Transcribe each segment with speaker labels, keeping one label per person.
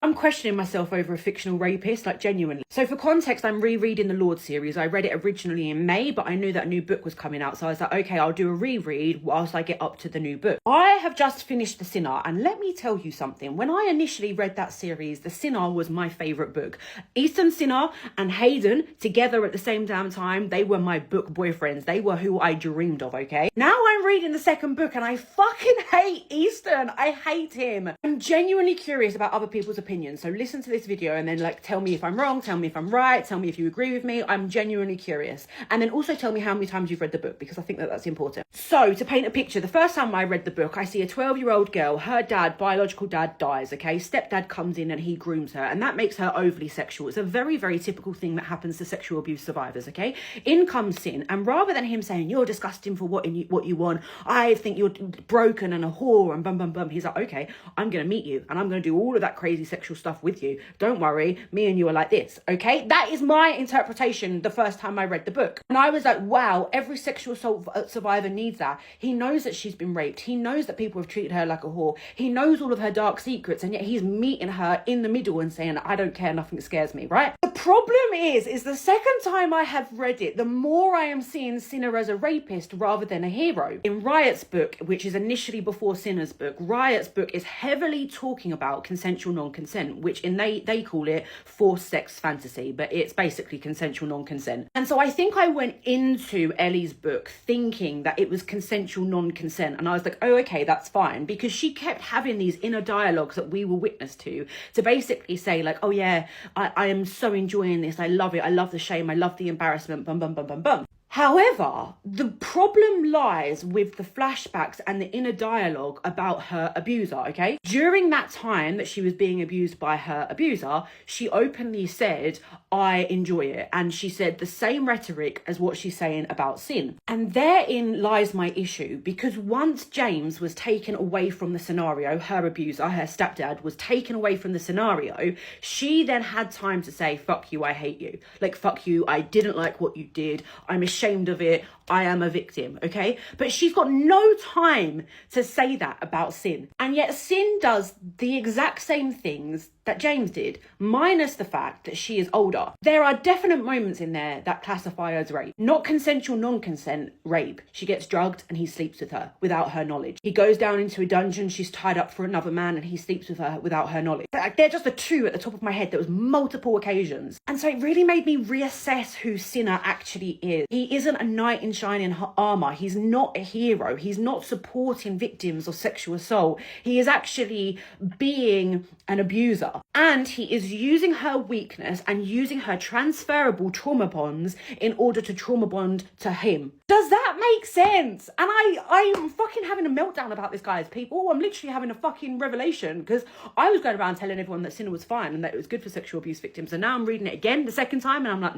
Speaker 1: I'm questioning myself over a fictional rapist, like genuinely. So for context, I'm rereading the Lords series. I read it originally in May, but I knew that a new book was coming out. So I was like, okay, I'll do a reread whilst I get up to the new book. I have just finished The Sinner, and let me tell you something. When I initially read that series, The Sinner was my favourite book. Easton Sinner and Hayden together at the same damn time, they were my book boyfriends. They were who I dreamed of, okay? Now I'm reading the second book and I fucking hate Easton. I hate him. I'm genuinely curious about other people's opinions. So listen to this video and then like tell me if I'm wrong, tell me if I'm right, tell me if you agree with me. I'm genuinely curious. And then also tell me how many times you've read the book, because I think that that's important. So to paint a picture, the first time I read the book, I see a 12-year-old girl, her dad, biological dad, dies, okay? Stepdad comes in and he grooms her, and that makes her overly sexual. It's a very, very typical thing that happens to sexual abuse survivors, okay? In comes Sin, and rather than him saying, you're disgusting for what you want, I think you're broken and a whore and bum bum bum, he's like, okay, I'm gonna meet you and I'm gonna do all of that crazy sexual stuff with you. Don't worry, me and you are like this, okay? That is my interpretation the first time I read the book. And I was like, wow, every sexual assault survivor needs that. He knows that she's been raped. He knows that people have treated her like a whore. He knows all of her dark secrets, and yet he's meeting her in the middle and saying, I don't care, nothing scares me, right? The problem is the second time I have read it, the more I am seeing Sinner as a rapist rather than a hero. In Riot's book, which is initially before Sinner's book, Riot's book is heavily talking about consensual non-consent, which they call it forced sex fantasy, but it's basically consensual non-consent. And so I think I went into Ellie's book thinking that it was consensual non-consent, and I was like, oh, okay, that's fine, because she kept having these inner dialogues that we were witness to basically say like, oh yeah, I am so enjoying this, I love it, I love the shame, I love the embarrassment, bum bum bum bum bum. However, the problem lies with the flashbacks and the inner dialogue about her abuser, okay? During that time that she was being abused by her abuser, she openly said, I enjoy it. And she said the same rhetoric as what she's saying about Sin. And therein lies my issue, because once James was taken away from the scenario, her abuser, her stepdad, was taken away from the scenario, she then had time to say, fuck you, I hate you. Like, fuck you, I didn't like what you did, I'm ashamed of it, I am a victim, okay? But she's got no time to say that about Sin. And yet Sin does the exact same things that James did, minus the fact that she is older. There are definite moments in there that classify as rape. Not consensual non-consent rape. She gets drugged and he sleeps with her without her knowledge. He goes down into a dungeon, she's tied up for another man and he sleeps with her without her knowledge. They're just the two at the top of my head. There was multiple occasions. And so it really made me reassess who Sinner actually is. He isn't a knight in shining armour. He's not a hero. He's not supporting victims of sexual assault. He is actually being an abuser. And he is using her weakness and using her transferable trauma bonds in order to trauma bond to him. Does that make sense? And I'm fucking having a meltdown about this, guys, people. I'm literally having a fucking revelation, because I was going around telling everyone that Sinner was fine and that it was good for sexual abuse victims. And now I'm reading it again the second time and I'm like,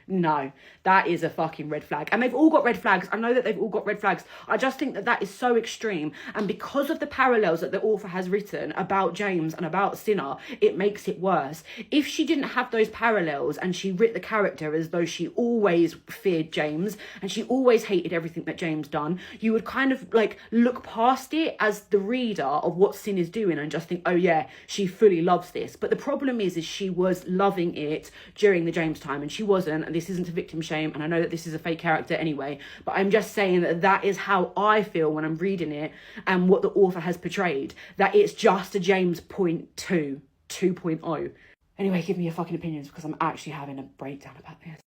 Speaker 1: no, that is a fucking red flag. And they've all got red flags. I know that they've all got red flags. I just think that that is so extreme. And because of the parallels that the author has written about James and about Sinner, it makes it worse. If she didn't have those parallels and she writ the character as though she always feared James and she always hated everything that James done, you would kind of like look past it as the reader of what Sin is doing and just think, oh yeah, she fully loves this. But the problem is she was loving it during the James time and she wasn't. And this isn't a victim shame, and I know that this is a fake character anyway, but I'm just saying that that is how I feel when I'm reading it and what the author has portrayed, that it's just a James 2.0. Anyway, give me your fucking opinions, because I'm actually having a breakdown about this.